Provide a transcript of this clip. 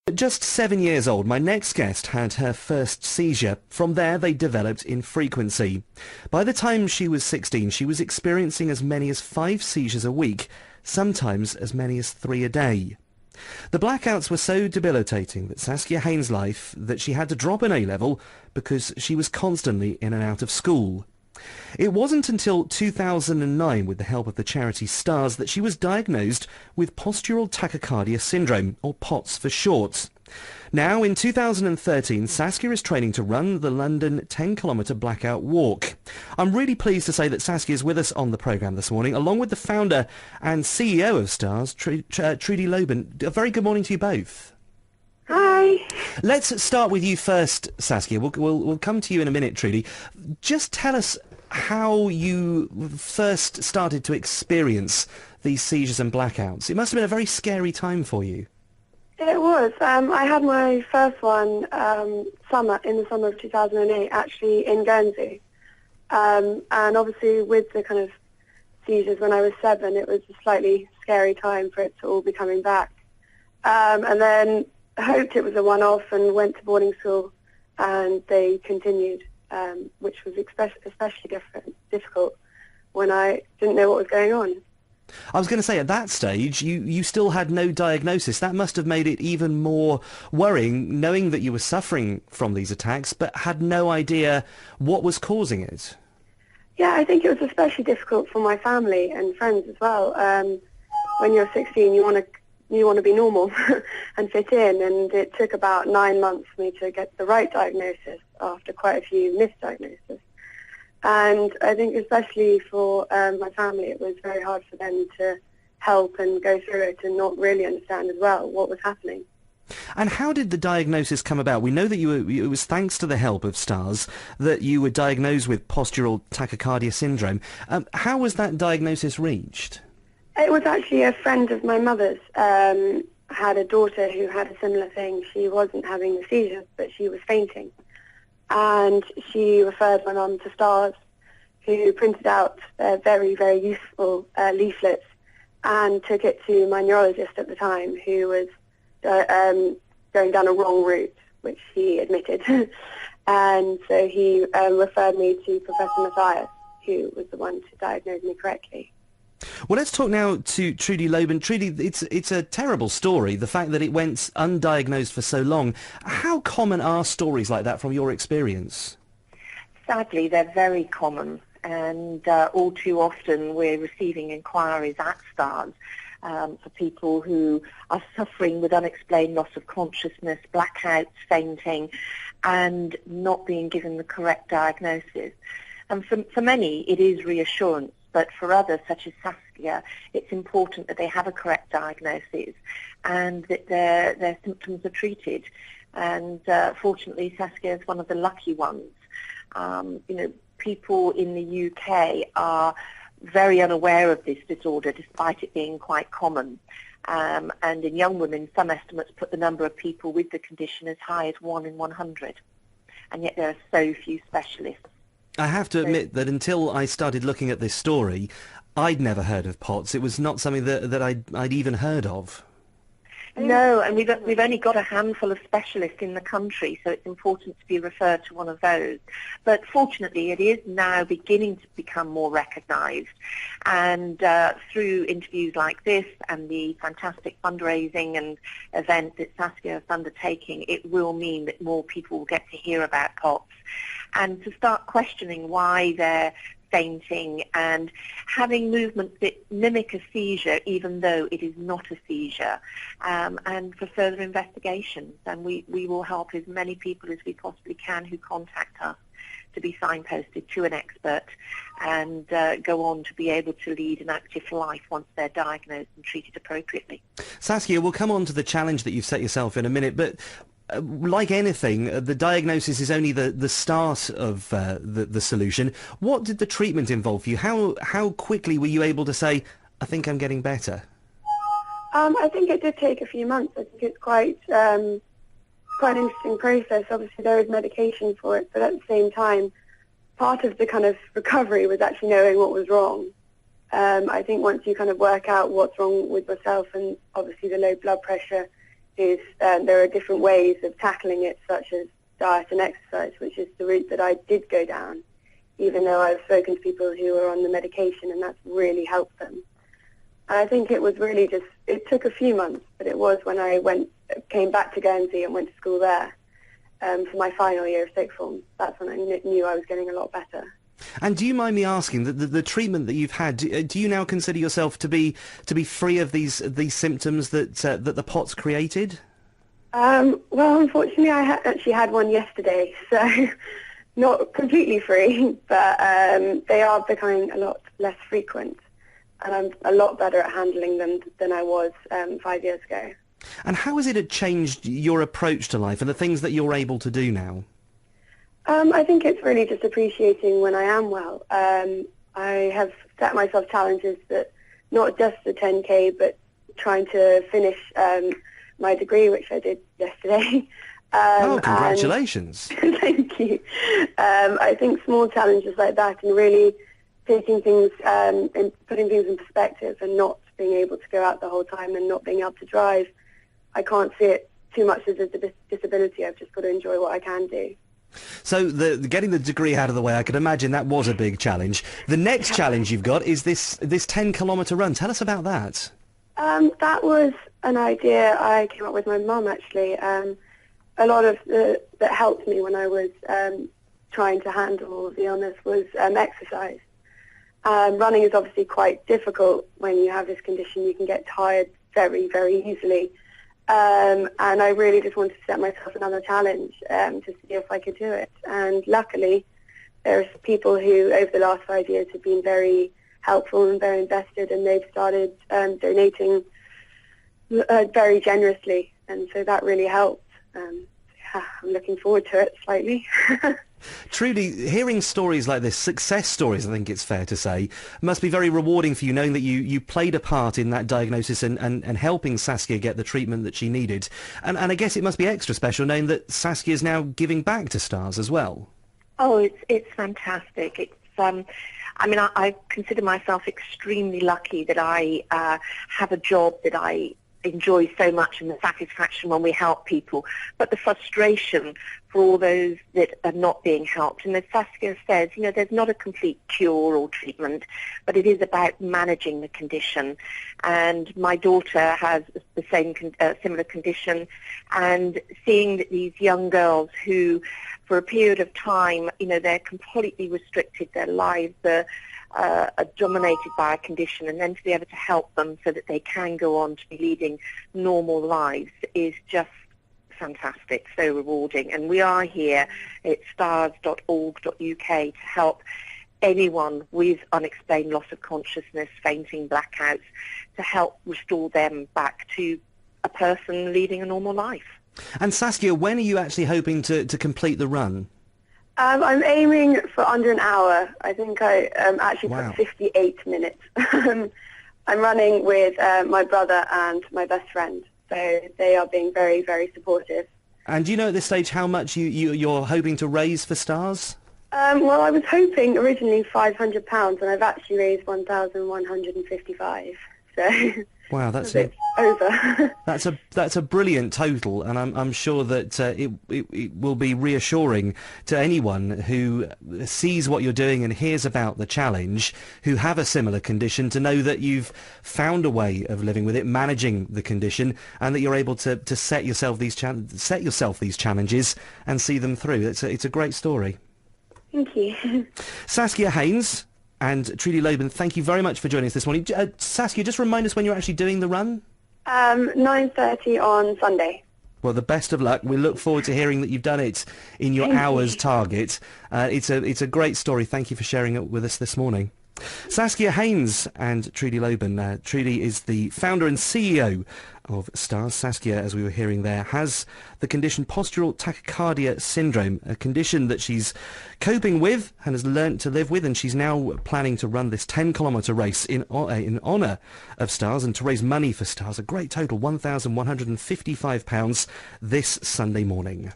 At just 7 years old, my next guest had her first seizure. From there, they developed in frequency. By the time she was 16, she was experiencing as many as 5 seizures a week, sometimes as many as 3 a day. The blackouts were so debilitating that Saskia Haynes' life that she had to drop an A-level because she was constantly in and out of school. It wasn't until 2009, with the help of the charity STARS, that she was diagnosed with postural tachycardia syndrome, or PoTS for short. Now, in 2013, Saskia is training to run the London 10-kilometre blackout walk. I'm really pleased to say that Saskia is with us on the programme this morning, along with the founder and CEO of STARS, Trudy Loban. A very good morning to you both. Hi. Let's start with you first, Saskia. We'll come to you in a minute, Trudy. Just tell us how you first started to experience these seizures and blackouts. It must have been a very scary time for you. It was. I had my first one in the summer of 2008, actually in Guernsey. And obviously with the kind of seizures when I was 7, it was a slightly scary time for it to all be coming back. And then I hoped it was a one-off and went to boarding school, and they continued, which was especially difficult when I didn't know what was going on. I was going to say, at that stage, you still had no diagnosis. That must have made it even more worrying, knowing that you were suffering from these attacks, but had no idea what was causing it. Yeah, I think it was especially difficult for my family and friends as well. When you're 16, you want to be normal and fit in, and it took about 9 months for me to get the right diagnosis after quite a few misdiagnoses. And I think especially for my family, it was very hard for them to help and go through it and not really understand as well what was happening. And how did the diagnosis come about? We know that it was thanks to the help of STARS that you were diagnosed with postural tachycardia syndrome. How was that diagnosis reached? It was actually a friend of my mother's. Had a daughter who had a similar thing. She wasn't having the seizures, but she was fainting. And she referred my mum to STARS, who printed out very, very useful leaflets and took it to my neurologist at the time, who was going down a wrong route, which he admitted. And so he referred me to Professor Matthias, who was the one to diagnose me correctly. Well, let's talk now to Trudy Loban. Trudy, it's a terrible story, the fact that it went undiagnosed for so long. How common are stories like that from your experience? Sadly, they're very common, and all too often we're receiving inquiries at STARS for people who are suffering with unexplained loss of consciousness, blackouts, fainting, and not being given the correct diagnosis. And for many, it is reassurance. But for others, such as Saskia, it's important that they have a correct diagnosis and that their symptoms are treated. And fortunately, Saskia is one of the lucky ones. People in the UK are very unaware of this disorder, despite it being quite common. And in young women, some estimates put the number of people with the condition as high as 1 in 100. And yet there are so few specialists. I have to admit that until I started looking at this story, I'd never heard of PoTS. It was not something that I'd even heard of. No, and we've only got a handful of specialists in the country, so it's important to be referred to one of those. But fortunately, it is now beginning to become more recognised, and through interviews like this and the fantastic fundraising and event that Saskia is undertaking, it will mean that more people will get to hear about PoTS and to start questioning why they're fainting and having movements that mimic a seizure even though it is not a seizure, and for further investigations. And we will help as many people as we possibly can who contact us to be signposted to an expert and go on to be able to lead an active life once they're diagnosed and treated appropriately. Saskia, we'll come on to the challenge that you've set yourself in a minute, but like anything, the diagnosis is only the start of the solution. What did the treatment involve for you? How quickly were you able to say, I think I'm getting better? I think it did take a few months. I think it's quite an interesting process. Obviously, there is medication for it, but at the same time, part of the kind of recovery was actually knowing what was wrong. I think once you kind of work out what's wrong with yourself, and obviously the low blood pressure is there are different ways of tackling it, such as diet and exercise, which is the route that I did go down, even though I've spoken to people who are on the medication, and that's really helped them. And I think it was really just, it took a few months, but it was when I came back to Guernsey and went to school there for my final year of sixth form. That's when I knew I was getting a lot better. And do you mind me asking, the treatment that you've had, do you now consider yourself to be free of these symptoms that the PoTS created? Well, unfortunately, I actually had one yesterday, so not completely free, but they are becoming a lot less frequent, and I'm a lot better at handling them than I was 5 years ago. And how has it changed your approach to life and the things that you're able to do now? I think it's really just appreciating when I am well. I have set myself challenges that not just the 10K, but trying to finish my degree, which I did yesterday. Congratulations. Thank you. I think small challenges like that and really taking things and putting things in perspective and not being able to go out the whole time and not being able to drive, I can't see it too much as a disability. I've just got to enjoy what I can do. So getting the degree out of the way, I could imagine that was a big challenge. The next challenge you've got is this 10-kilometre run. Tell us about that. That was an idea I came up with my mum, actually. A lot of that helped me when I was trying to handle all of the illness was exercise. Running is obviously quite difficult when you have this condition. You can get tired very, very easily. And I really just wanted to set myself another challenge to see if I could do it. And luckily, there's people who, over the last 5 years, have been very helpful and very invested, and they've started donating very generously. And so that really helped. I'm looking forward to it slightly. Trudy, hearing stories like this, success stories, I think it's fair to say, must be very rewarding for you, knowing that you played a part in that diagnosis and helping Saskia get the treatment that she needed. And I guess it must be extra special knowing that Saskia is now giving back to Stars as well. Oh, it's fantastic. It's I consider myself extremely lucky that I have a job that I enjoy so much, and the satisfaction when we help people, but the frustration for all those that are not being helped. And as Saskia says, there's not a complete cure or treatment, but it is about managing the condition. And my daughter has the same similar condition, and seeing that these young girls who, for a period of time, they're completely restricted, their lives are dominated by a condition, and then to be able to help them so that they can go on to be leading normal lives is just fantastic, so rewarding. And we are here at stars.org.uk to help anyone with unexplained loss of consciousness, fainting, blackouts, to help restore them back to a person leading a normal life. And Saskia, when are you actually hoping to complete the run? I'm aiming for under an hour. I think I actually Wow. put 58 minutes. I'm running with my brother and my best friend, so they are being very, very supportive. And do you know at this stage how much you're hoping to raise for Stars? Well, I was hoping originally £500, and I've actually raised 1,155. So Wow, that's it's over. That's a brilliant total, and I'm sure that it will be reassuring to anyone who sees what you're doing and hears about the challenge, who have a similar condition, to know that you've found a way of living with it, managing the condition, and that you're able to set yourself these challenges and see them through. It's a great story. Thank you. Saskia Haynes and Trudy Loban, thank you very much for joining us this morning. Saskia, just remind us when you're actually doing the run. 9:30 on Sunday. Well, the best of luck. We look forward to hearing that you've done it in your hours target. It's a great story. Thank you for sharing it with us this morning. Saskia Haynes and Trudy Loban. Trudy is the founder and CEO of Stars. Saskia, as we were hearing there, has the condition postural tachycardia syndrome, a condition that she's coping with and has learnt to live with, and she's now planning to run this 10-kilometre race in honour of Stars and to raise money for Stars, a great total, £1,155 this Sunday morning.